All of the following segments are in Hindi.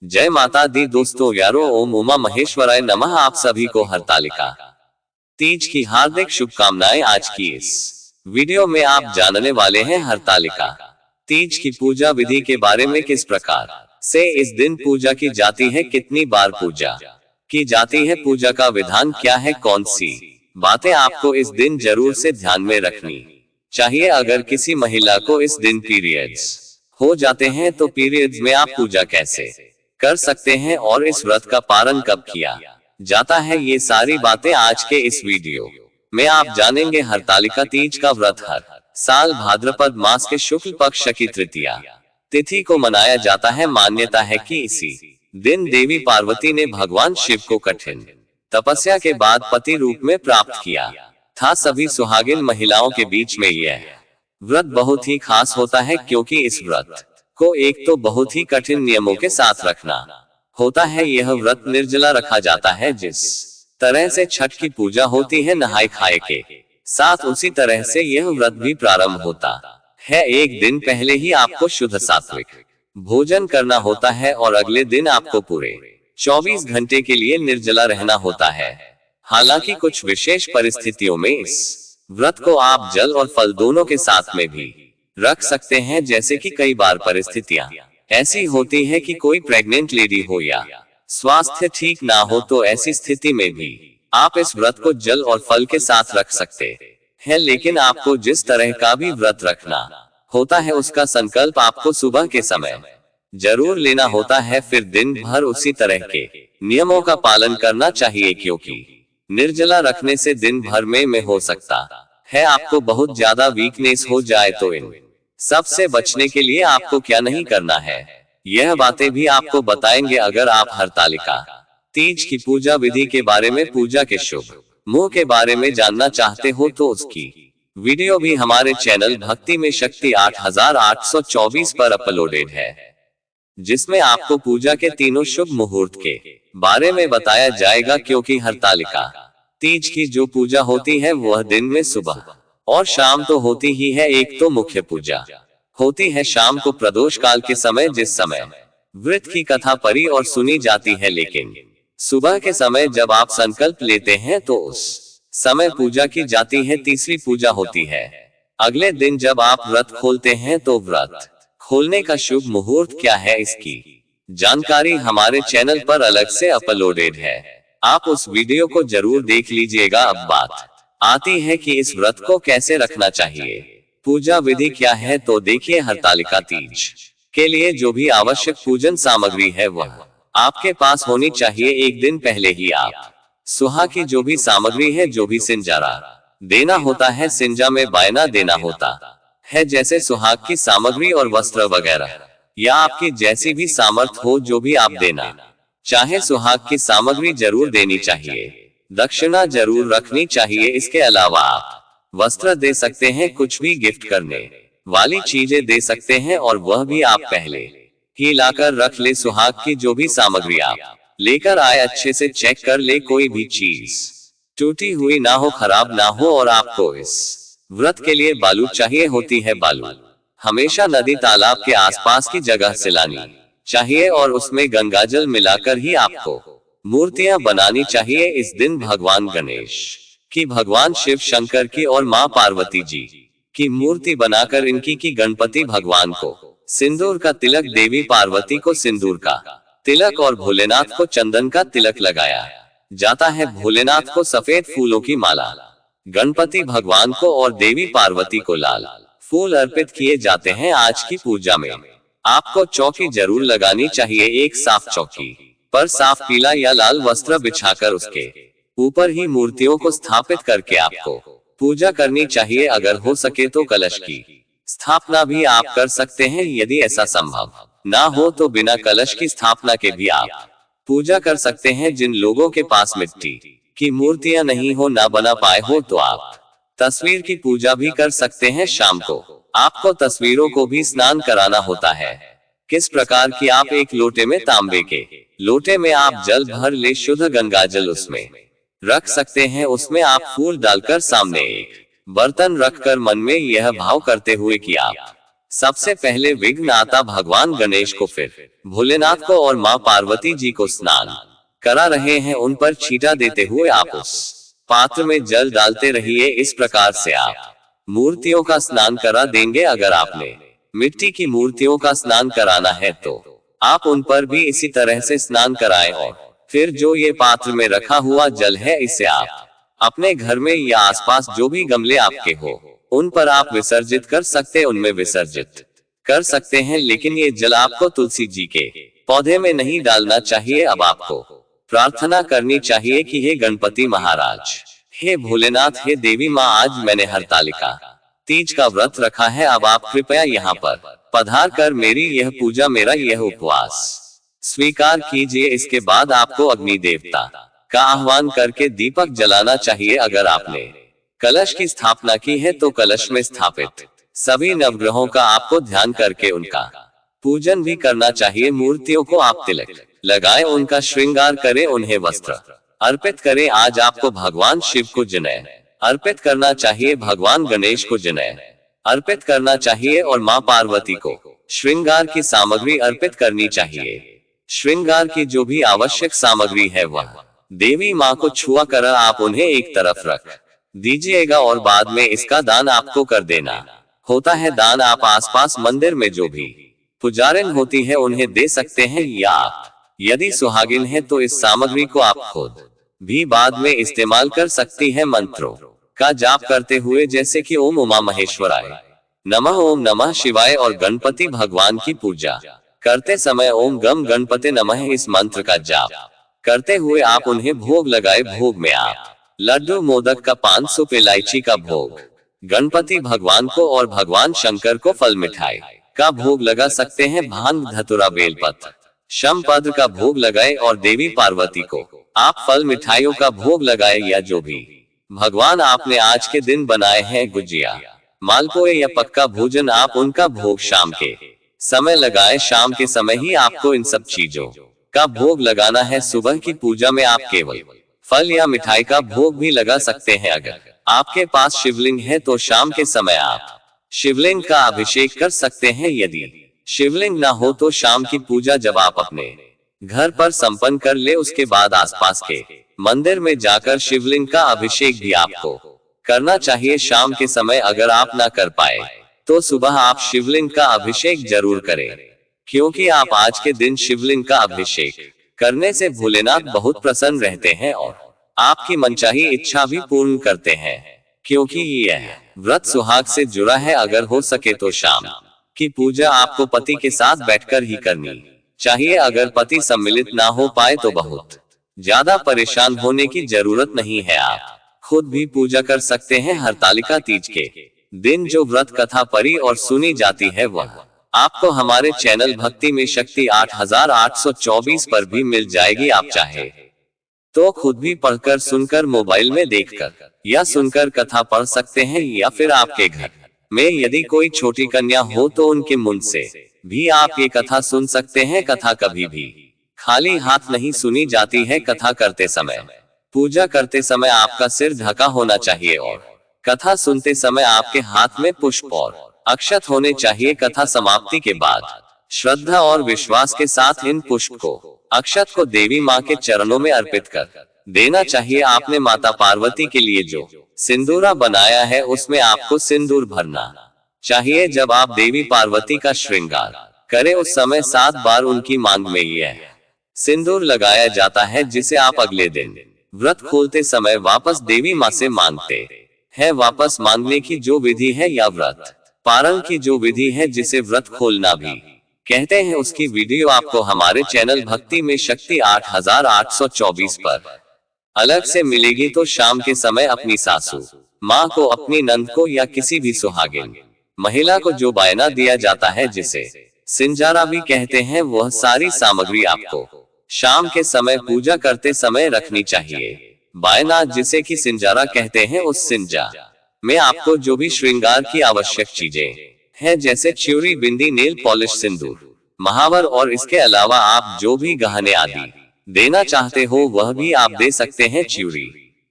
जय माता दी दोस्तों यारो, ओम उमा महेश्वराय नमः। आप सभी को हरतालिका तीज की हार्दिक शुभकामनाएं। आज की इस वीडियो में आप जानने वाले हैं हरतालिका तीज की पूजा विधि के बारे में। किस प्रकार से इस दिन पूजा की जाती है, कितनी बार पूजा की जाती है, पूजा का विधान क्या है, कौन सी बातें आपको इस दिन जरूर से ध्यान में रखनी चाहिए। अगर किसी महिला को इस दिन पीरियड्स हो जाते हैं तो पीरियड्स में आप पूजा कैसे कर सकते हैं और इस व्रत का पालन कब किया जाता है, ये सारी बातें आज के इस वीडियो में आप जानेंगे। हरतालिका तीज का व्रत हर साल भाद्रपद मास के शुक्ल पक्ष की तृतीया तिथि को मनाया जाता है। मान्यता है कि इसी दिन देवी पार्वती ने भगवान शिव को कठिन तपस्या के बाद पति रूप में प्राप्त किया था। सभी सुहागिन महिलाओं के बीच में यह व्रत बहुत ही खास होता है, क्योंकि इस व्रत को एक तो बहुत ही कठिन नियमों के साथ रखना होता है। यह व्रत निर्जला रखा जाता है। जिस तरह से छठ की पूजा होती है नहाए खाए के साथ, उसी तरह से यह व्रत भी प्रारंभ होता है। एक दिन पहले ही आपको शुद्ध सात्विक भोजन करना होता है और अगले दिन आपको पूरे 24 घंटे के लिए निर्जला रहना होता है। हालांकि कुछ विशेष परिस्थितियों में इस व्रत को आप जल और फल दोनों के साथ में भी रख सकते हैं। जैसे कि कई बार परिस्थितियां ऐसी होती है कि कोई प्रेग्नेंट लेडी हो या स्वास्थ्य ठीक ना हो, तो ऐसी स्थिति में भी आप इस व्रत को जल और फल के साथ रख सकते हैं। लेकिन आपको जिस तरह का भी व्रत रखना होता है, उसका संकल्प आपको सुबह के समय जरूर लेना होता है। फिर दिन भर उसी तरह के नियमों का पालन करना चाहिए, क्योंकि निर्जला रखने से दिन भर में हो सकता है आपको बहुत ज्यादा वीकनेस हो जाए। तो इन सबसे बचने के लिए आपको क्या नहीं करना है, यह बातें भी आपको बताएंगे। अगर आप हरतालिका तीज की पूजा विधि के बारे में, पूजा के शुभ मुहूर्त के बारे में जानना चाहते हो, तो उसकी वीडियो भी हमारे चैनल भक्ति में शक्ति 8824 पर अपलोडेड है, जिसमें आपको पूजा के तीनों शुभ मुहूर्त के बारे में बताया जाएगा। क्योंकि हरतालिका तीज की जो पूजा होती है वह दिन में सुबह और शाम तो होती ही है। एक तो मुख्य पूजा होती है शाम को प्रदोष काल के समय, जिस समय व्रत की कथा पढ़ी और सुनी जाती है। लेकिन सुबह के समय जब आप संकल्प लेते हैं तो उस समय पूजा की जाती है। तीसरी पूजा होती है अगले दिन जब आप व्रत खोलते हैं। तो व्रत खोलने का शुभ मुहूर्त क्या है, इसकी जानकारी हमारे चैनल पर अलग से अपलोडेड है, आप उस वीडियो को जरूर देख लीजिएगा। अब बात आती है कि इस व्रत को कैसे रखना चाहिए, पूजा विधि क्या है। तो देखिए, हरतालिका तीज के लिए जो भी आवश्यक पूजन सामग्री है वह आपके पास होनी चाहिए। एक दिन पहले ही आप सुहा की जो भी सामग्री है, जो भी सिंजारा देना होता है, सिंजा में बायना देना होता है, जैसे सुहाग की सामग्री और वस्त्र वगैरह, या आपकी जैसी भी सामर्थ हो जो भी आप देना चाहे, सुहाग की सामग्री जरूर देनी चाहिए। दक्षिणा जरूर रखनी चाहिए। इसके अलावा आप वस्त्र दे सकते हैं, कुछ भी गिफ्ट करने वाली चीजें दे सकते हैं, और वह भी आप पहले ही लाकर रख ले। सुहाग की जो भी सामग्री आप लेकर आए, अच्छे से चेक कर ले, कोई भी चीज टूटी हुई ना हो, खराब ना हो। और आपको इस व्रत के लिए बालू चाहिए होती है। बालू हमेशा नदी तालाब के आसपास की जगह से लानी चाहिए और उसमें गंगाजल मिलाकर ही आपको मूर्तियां बनानी चाहिए। इस दिन भगवान गणेश की, भगवान शिव शंकर की और मां पार्वती जी की मूर्ति बनाकर इनकी की गणपति भगवान को सिंदूर का तिलक, देवी पार्वती को सिंदूर का तिलक और भोलेनाथ को चंदन का तिलक लगाया जाता है। भोलेनाथ को सफेद फूलों की माला, गणपति भगवान को और देवी पार्वती को लाल फूल अर्पित किए जाते हैं। आज की पूजा में आपको चौकी जरूर लगानी चाहिए। एक साफ चौकी पर साफ पीला या लाल वस्त्र बिछाकर उसके ऊपर ही मूर्तियों को स्थापित करके आपको पूजा करनी चाहिए। अगर हो सके तो कलश की स्थापना भी आप कर सकते हैं। यदि ऐसा संभव ना हो तो बिना कलश की स्थापना के भी आप पूजा कर सकते हैं। जिन लोगों के पास मिट्टी की मूर्तियां नहीं हो, ना बना पाए हो, तो आप तस्वीर की पूजा भी कर सकते हैं। शाम को आपको तस्वीरों को भी स्नान कराना होता है। किस प्रकार की, आप एक लोटे में, तांबे के लोटे में आप जल भर ले, शुद्ध गंगाजल उसमें रख सकते हैं। उसमें आप फूल डालकर सामने एक बर्तन रखकर मन में यह भाव करते हुए कि आप सबसे पहले विघ्न आता भगवान गणेश को, फिर भोलेनाथ को और माँ पार्वती जी को स्नान करा रहे हैं। उन पर छींटा देते हुए आप उस पात्र में जल डालते रहिए। इस प्रकार से आप मूर्तियों का स्नान करा देंगे। अगर आपने मिट्टी की मूर्तियों का स्नान कराना है तो आप उन पर भी इसी तरह से स्नान कराएं और फिर जो ये पात्र में रखा हुआ जल है इसे आप अपने घर में या आसपास जो भी गमले आपके हो उन पर आप विसर्जित कर सकते, उनमें विसर्जित कर सकते हैं। लेकिन ये जल आपको तुलसी जी के पौधे में नहीं डालना चाहिए। अब आपको प्रार्थना करनी चाहिए कि हे गणपति महाराज, हे भोलेनाथ, हे देवी माँ, आज मैंने हरतालिका तीज का व्रत रखा है। अब आप कृपया यहाँ पर पधार कर मेरी यह पूजा, मेरा यह उपवास स्वीकार कीजिए। इसके बाद आपको अग्नि देवता का आह्वान करके दीपक जलाना चाहिए। अगर आपने कलश की स्थापना की है तो कलश में स्थापित सभी नवग्रहों का आपको ध्यान करके उनका पूजन भी करना चाहिए। मूर्तियों को आप तिलक लगाएं, उनका श्रृंगार करें, उन्हें वस्त्र अर्पित करें। आज आपको भगवान शिव को जनेऊ अर्पित करना चाहिए, भगवान गणेश को जनेऊ अर्पित करना चाहिए और माँ पार्वती को श्रृंगार की सामग्री अर्पित करनी चाहिए। श्रृंगार की जो भी आवश्यक सामग्री है वह देवी माँ को छुआ कर आप उन्हें एक तरफ रख दीजिएगा और बाद में इसका दान आपको कर देना होता है। दान आप आसपास मंदिर में जो भी पुजारिन होती है उन्हें दे सकते हैं, या आप यदि सुहागिन है तो इस सामग्री को आप खुद भी बाद में इस्तेमाल कर सकती है। मंत्रों का जाप करते हुए, जैसे कि ओम उमा महेश्वराय नमः, ओम नमः शिवाय और गणपति भगवान की पूजा करते समय ओम गम गणपति नमः इस मंत्र का जाप करते हुए आप उन्हें भोग लगाए। भोग में आप लड्डू, मोदक का 500 इलायची का भोग गणपति भगवान को और भगवान शंकर को फल मिठाई का भोग लगा सकते हैं। भांग, धतुरा, बेलपत्र, शमपत्र का भोग लगाए और देवी पार्वती को आप फल मिठाइयों का भोग लगाए, या जो भी भगवान आपने आज के दिन बनाए हैं, गुजिया, मालपुए या पक्का भोजन, आप उनका भोग शाम के समय लगाए। शाम के समय ही आपको इन सब चीजों का भोग लगाना है। सुबह की पूजा में आप केवल फल या मिठाई का भोग भी लगा सकते हैं। अगर आपके पास शिवलिंग है तो शाम के समय आप शिवलिंग का अभिषेक कर सकते हैं। यदि शिवलिंग ना हो तो शाम की पूजा जब आप अपने घर पर संपन्न कर ले, उसके बाद आसपास के मंदिर में जाकर शिवलिंग का अभिषेक भी आपको करना चाहिए। शाम के समय अगर आप ना कर पाए तो सुबह आप शिवलिंग का अभिषेक जरूर करें, क्योंकि आप आज के दिन शिवलिंग का अभिषेक करने से भोलेनाथ बहुत प्रसन्न रहते हैं और आपकी मनचाही इच्छा भी पूर्ण करते हैं। क्योंकि यह व्रत सुहाग से जुड़ा है, अगर हो सके तो शाम की पूजा आपको पति के साथ बैठकर ही करनी चाहिए। अगर पति सम्मिलित ना हो पाए तो बहुत ज्यादा परेशान होने की जरूरत नहीं है, आप खुद भी पूजा कर सकते हैं। हरतालिका तीज के दिन जो व्रत कथा पढ़ी और सुनी जाती है वह आपको हमारे चैनल भक्ति में शक्ति 8824 पर भी मिल जाएगी। आप चाहे तो खुद भी पढ़कर, सुनकर, मोबाइल में देखकर या सुनकर कथा पढ़ सकते हैं, या फिर आपके घर में यदि कोई छोटी कन्या हो तो उनके मुंह से भी आप ये कथा सुन सकते हैं। कथा कभी भी खाली हाथ नहीं सुनी जाती है। कथा करते समय, पूजा करते समय आपका सिर ढका होना चाहिए और कथा सुनते समय आपके हाथ में पुष्प और अक्षत होने चाहिए। कथा समाप्ति के बाद श्रद्धा और विश्वास के साथ इन पुष्प को, अक्षत को देवी माँ के चरणों में अर्पित कर देना चाहिए। आपने माता पार्वती के लिए जो सिंदूरा बनाया है उसमें आपको सिंदूर भरना चाहिए। जब आप देवी पार्वती का श्रृंगार करें उस समय 7 बार उनकी मांग में यह सिंदूर लगाया जाता है, जिसे आप अगले दिन व्रत खोलते समय वापस देवी माँ से मांगते हैं। वापस मांगने की जो विधि है या व्रत पारण की जो विधि है, जिसे व्रत खोलना भी कहते हैं, उसकी वीडियो आपको हमारे चैनल भक्ति में शक्ति 8824 पर अलग से मिलेगी। तो शाम के समय अपनी सासू माँ को, अपनी नंद को या किसी भी सुहागिन महिला को जो बायना दिया जाता है, जिसे सिंजारा भी कहते हैं, वह सारी सामग्री आपको शाम के समय पूजा करते समय रखनी चाहिए। बायना जिसे कि सिंजारा कहते हैं, उस सिंजा में आपको जो भी श्रृंगार की आवश्यक चीजें हैं, जैसे चूड़ी, बिंदी, नेल पॉलिश, सिंदूर, महावर और इसके अलावा आप जो भी गहने आदि देना चाहते हो वह भी आप दे सकते हैं। चूड़ी,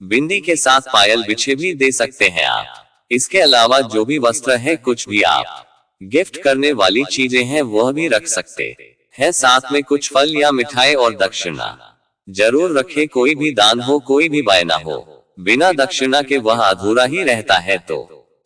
बिंदी के साथ पायल बिछे भी दे सकते हैं आप। इसके अलावा जो भी वस्त्र है, कुछ भी आप गिफ्ट करने वाली चीजें हैं वह भी रख सकते हैं, साथ में कुछ फल या मिठाई और दक्षिणा जरूर रखे। कोई भी दान हो, कोई भी वायना हो, बिना दक्षिणा के वह अधूरा ही रहता है। तो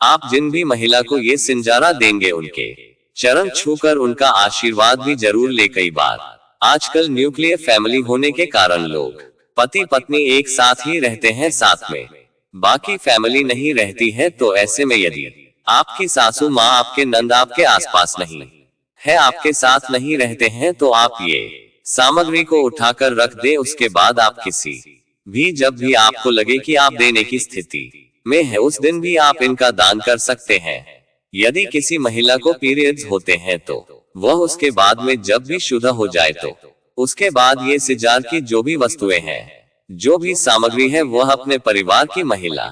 आप जिन भी महिला को ये सिंजारा देंगे उनके चरण छूकर उनका आशीर्वाद भी जरूर ले। कई बार आजकल न्यूक्लियर फैमिली होने के कारण लोग पति पत्नी एक साथ ही रहते हैं, साथ में बाकी फैमिली नहीं रहती है। तो ऐसे में यदि आपकी सासू माँ, आपके नंद आपके आसपास नहीं है, आपके साथ नहीं रहते हैं, तो आप ये सामग्री को उठाकर रख दे। उसके बाद आप किसी भी जब भी आपको लगे कि आप देने की स्थिति में है, उस दिन भी आप इनका दान कर सकते हैं। यदि किसी महिला को पीरियड्स होते हैं तो वह उसके बाद में जब भी शुद्ध हो जाए तो उसके बाद ये सिजार की जो भी वस्तुएं हैं, जो भी सामग्री है, वह अपने परिवार की महिला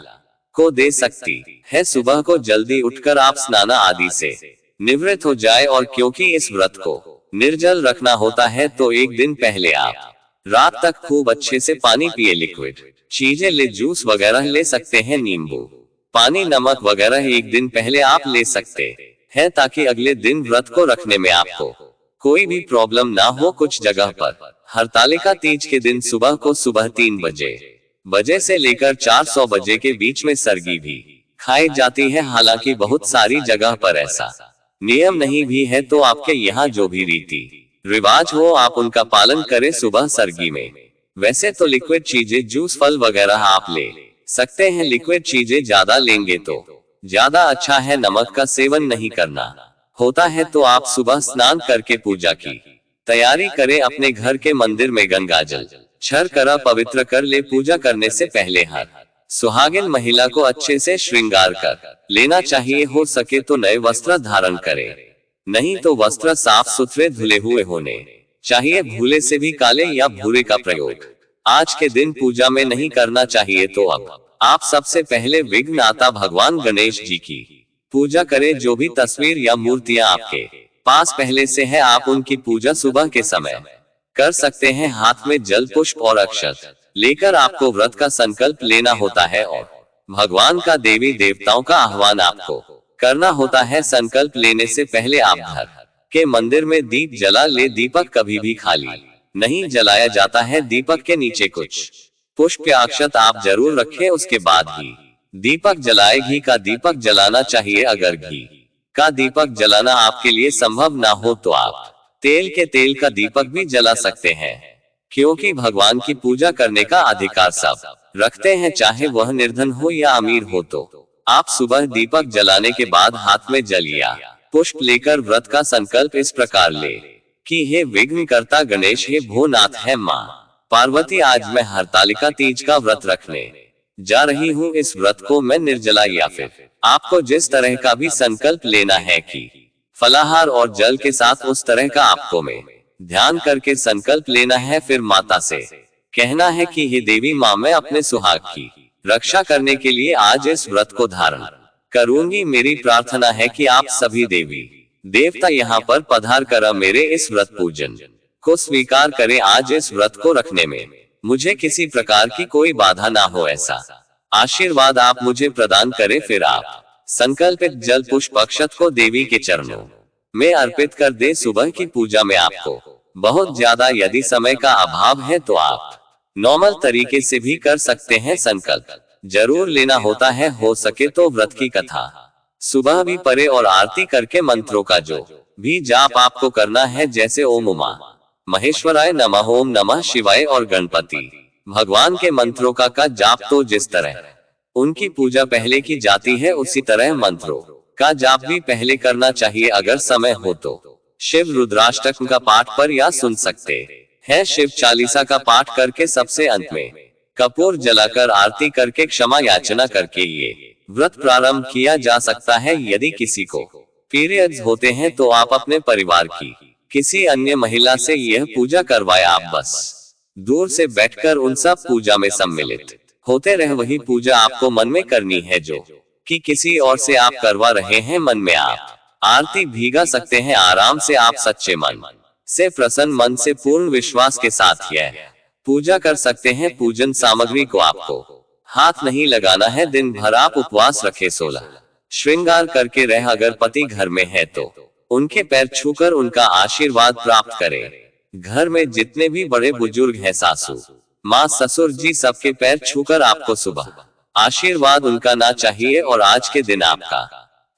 को दे सकती है। सुबह को जल्दी उठकर आप स्नान आदि से निवृत्त हो जाए, और क्योंकि इस व्रत को निर्जल रखना होता है तो एक दिन पहले आप रात तक खूब अच्छे से पानी पिए। लिक्विड चीजें ले, जूस वगैरह ले सकते हैं, नींबू पानी, नमक वगैरह एक दिन पहले आप ले सकते हैं, ताकि अगले दिन व्रत को रखने में आपको कोई भी प्रॉब्लम ना हो। कुछ जगह पर हरतालिका तीज के दिन सुबह को 3 बजे से लेकर 400 बजे के बीच में सरगी भी खाई जाती है। हालांकि बहुत सारी जगह पर ऐसा नियम नहीं भी है, तो आपके यहाँ जो भी रीति रिवाज हो आप उनका पालन करें सुबह सरगी में। वैसे तो लिक्विड चीजें, जूस, फल वगैरह आप ले सकते हैं। लिक्विड चीजें ज्यादा लेंगे तो ज्यादा अच्छा है। नमक का सेवन नहीं करना होता है। तो आप सुबह स्नान करके पूजा की तैयारी करें। अपने घर के मंदिर में गंगा जल छर करा पवित्र कर ले। पूजा करने से पहले हर सुहागिन महिला को अच्छे से श्रृंगार कर लेना चाहिए। हो सके तो नए वस्त्र धारण करे, नहीं तो वस्त्र साफ सुथरे धुले हुए होने चाहिए। भूले से भी काले या भूरे का प्रयोग आज के दिन पूजा में नहीं करना चाहिए। तो अब आप सबसे पहले विघ्नहर्ता भगवान गणेश जी की पूजा करें। जो भी तस्वीर या मूर्तियां आपके पास पहले से है, आप उनकी पूजा सुबह के समय कर सकते हैं। हाथ में जल, पुष्प और अक्षत लेकर आपको व्रत का संकल्प लेना होता है और भगवान का, देवी देवताओं का आह्वान आपको करना होता है। संकल्प लेने से पहले आप घर के मंदिर में दीप जला ले। दीपक कभी भी खाली नहीं जलाया जाता है। दीपक के नीचे कुछ पुष्प या अक्षत आप जरूर रखें। उसके बाद ही दीपक जलाए। घी का दीपक जलाना चाहिए। अगर घी का दीपक जलाना आपके लिए संभव ना हो तो आप तेल का दीपक भी जला सकते हैं, क्योंकि भगवान की पूजा करने का अधिकार सब रखते हैं, चाहे वह निर्धन हो या अमीर हो। तो आप सुबह दीपक जलाने के बाद हाथ में जल या पुष्प लेकर व्रत का संकल्प इस प्रकार ले कि हे विघ्नकर्ता गणेश, हे भोनाथ, है माँ पार्वती, आज मैं हरतालिका तीज का व्रत रखने जा रही हूँ। इस व्रत को मैं निर्जला या फिर आपको जिस तरह का भी संकल्प लेना है कि फलाहार और जल के साथ, उस तरह का आपको में ध्यान करके संकल्प लेना है। फिर माता से कहना है कि हे देवी माँ, मैं अपने सुहाग की रक्षा करने के लिए आज इस व्रत को धारण करूंगी। मेरी प्रार्थना है कि आप सभी देवी देवता यहाँ पर पधार कर मेरे इस व्रत पूजन को स्वीकार करें। आज इस व्रत को रखने में मुझे किसी प्रकार की कोई बाधा ना हो, ऐसा आशीर्वाद आप मुझे प्रदान करें। फिर आप संकल्पित जल, पुष्प, अक्षत को देवी के चरणों में अर्पित कर दे। सुबह की पूजा में आपको बहुत ज्यादा यदि समय का अभाव है तो आप नॉर्मल तरीके से भी कर सकते हैं। संकल्प जरूर लेना होता है। हो सके तो व्रत की कथा सुबह भी पढ़े और आरती करके मंत्रों का जो भी जाप आपको करना है, जैसे ओम उमा महेश्वराय नमः, ओम नमः शिवाय और गणपति भगवान के मंत्रों का जाप। तो जिस तरह उनकी पूजा पहले की जाती है, उसी तरह मंत्रों का जाप भी पहले करना चाहिए। अगर समय हो तो शिव रुद्राष्टक का पाठ पर या सुन सकते हैं शिव चालीसा का पाठ करके सबसे अंत में कपूर जलाकर आरती करके क्षमा याचना करके ये व्रत प्रारंभ किया जा सकता है। यदि किसी को पीरियड्स होते हैं तो आप अपने परिवार की किसी अन्य महिला से यह पूजा करवाए। आप बस दूर से बैठकर उन सब पूजा में सम्मिलित होते रहे। वही पूजा आपको मन में करनी है जो कि किसी और से आप करवा रहे हैं। मन में आप आरती भीगा सकते हैं। आराम से आप सच्चे मन से, प्रसन्न मन से, पूर्ण विश्वास के साथ यह पूजा कर सकते हैं। पूजन सामग्री को आपको हाथ नहीं लगाना है। दिन भर आप उपवास रखे, 16 श्रृंगार करके रह, अगर पति घर में है तो उनके पैर छूकर उनका आशीर्वाद प्राप्त करें। घर में जितने भी बड़े बुजुर्ग हैं, सासू माँ ससुर जी, सबके पैर छूकर आपको सुबह आशीर्वाद उनका ना चाहिए। और आज के दिन आपका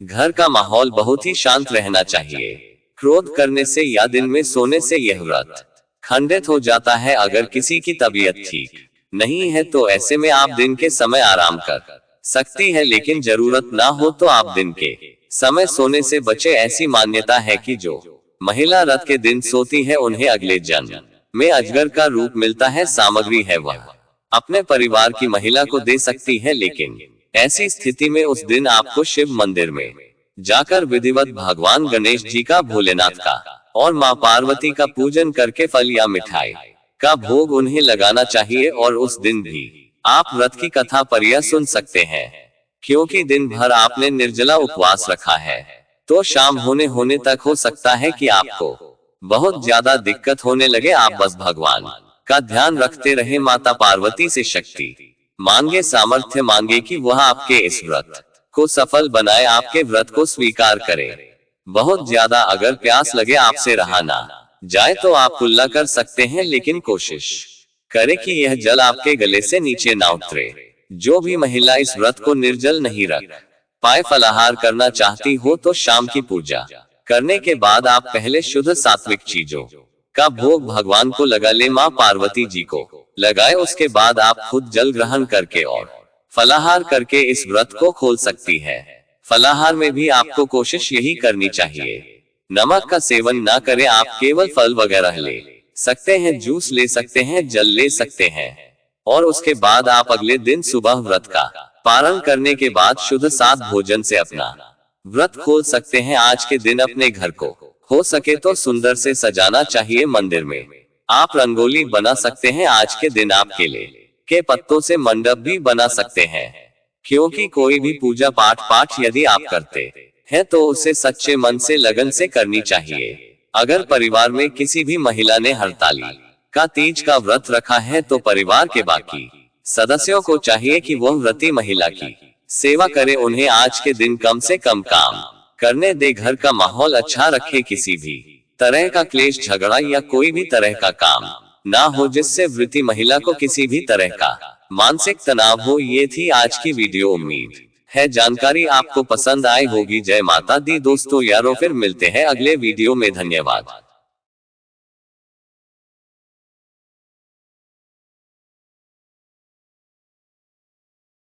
घर का माहौल बहुत ही शांत रहना चाहिए। क्रोध करने से या दिन में सोने से यह व्रत खंडित हो जाता है। अगर किसी की तबीयत ठीक नहीं है तो ऐसे में आप दिन के समय आराम कर सकती है, लेकिन जरूरत ना हो तो आप दिन के समय सोने से बचे। ऐसी मान्यता है कि जो महिला व्रत के दिन सोती है उन्हें अगले जन्म में अजगर का रूप मिलता है। सामग्री है वह अपने परिवार की महिला को दे सकती है, लेकिन ऐसी स्थिति में उस दिन आपको शिव मंदिर में जाकर विधिवत भगवान गणेश जी का, भोलेनाथ का और माँ पार्वती का पूजन करके फल या मिठाई का भोग उन्हें लगाना चाहिए। और उस दिन भी आप व्रत की कथा परिया सुन सकते हैं, क्योंकि दिन भर आपने निर्जला उपवास रखा है तो शाम होने तक हो सकता है कि आपको बहुत ज्यादा दिक्कत होने लगे। आप बस भगवान का ध्यान रखते रहे, माता पार्वती से शक्ति मांगे, सामर्थ्य मांगे कि वह आपके इस व्रत को सफल बनाए, आपके व्रत को स्वीकार करे। बहुत ज्यादा अगर प्यास लगे, आपसे रहा ना जाए तो आप कुल्ला कर सकते हैं, लेकिन कोशिश करे कि यह जल आपके गले से नीचे ना उतरे। जो भी महिला इस व्रत को निर्जल नहीं रख पाए, फलाहार करना चाहती हो तो शाम की पूजा करने के बाद आप पहले शुद्ध सात्विक चीजों का भोग भगवान को लगा ले, माँ पार्वती जी को लगाए। उसके बाद आप खुद जल ग्रहण करके और फलाहार करके इस व्रत को खोल सकती है। फलाहार में भी आपको कोशिश यही करनी चाहिए, नमक का सेवन ना करें। आप केवल फल वगैरह ले सकते हैं, जूस ले सकते हैं, जल ले सकते हैं। और उसके बाद आप अगले दिन सुबह व्रत का पारण करने के बाद शुद्ध सात भोजन से अपना व्रत खोल सकते हैं। आज के दिन अपने घर को हो सके तो सुंदर से सजाना चाहिए। मंदिर में आप रंगोली बना सकते हैं। आज के दिन आप केले के पत्तों से मंडप भी बना सकते हैं, क्योंकि कोई भी पूजा पाठ यदि आप करते हैं तो उसे सच्चे मन से, लगन से करनी चाहिए। अगर परिवार में किसी भी महिला ने हरताली का तीज का व्रत रखा है तो परिवार के बाकी सदस्यों को चाहिए कि वह व्रती महिला की सेवा करे, उन्हें आज के दिन कम से कम काम करने दे, घर का माहौल अच्छा रखे, किसी भी तरह का क्लेश, झगड़ा या कोई भी तरह का काम ना हो जिससे व्रती महिला को किसी भी तरह का मानसिक तनाव हो। ये थी आज की वीडियो। उम्मीद है जानकारी आपको पसंद आई होगी। जय माता दी दोस्तों यारों, फिर मिलते हैं अगले वीडियो में। धन्यवाद।